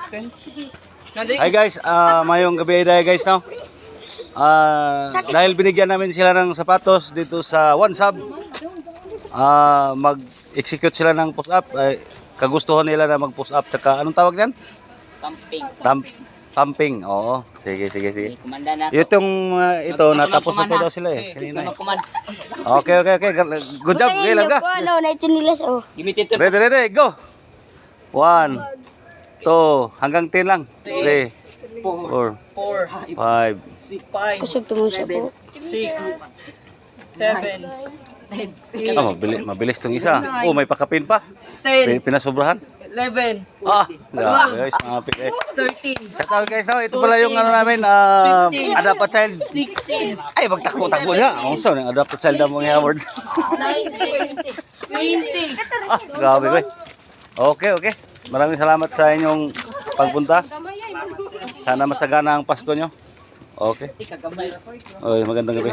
Hi guys, mayong gabi dahil guys, no? Dahil binigyan namin sila ng sapatos dito sa One Sub, mag-execute sila ng push-up. Kagustuhan nila na mag-push up. Tsaka anong tawag yan? Pumping. Oo. Sige. Itong ito, natapos na po daw sila eh. Kanina. Okay. Good job. Okay, lang ka. Ready, go. 1, 2, hanggang 10 lang. 3, 4, 5, 6, 7, mabilis tong isa. Oh, may pakapin pa. Pinasobrahan. 11, Grabe guys, mga pili. 13, Katawag guys, ito pala yung ano namin, Adapt Child. 16, Ay, magtakbo niya. Ang so, Adapt Child na mga awards. 19, 20. Grabe guys. Okay. Maraming salamat sa inyong pagpunta. Sana masagana ang Pasko nyo. Okay. Oy, magandang gabi.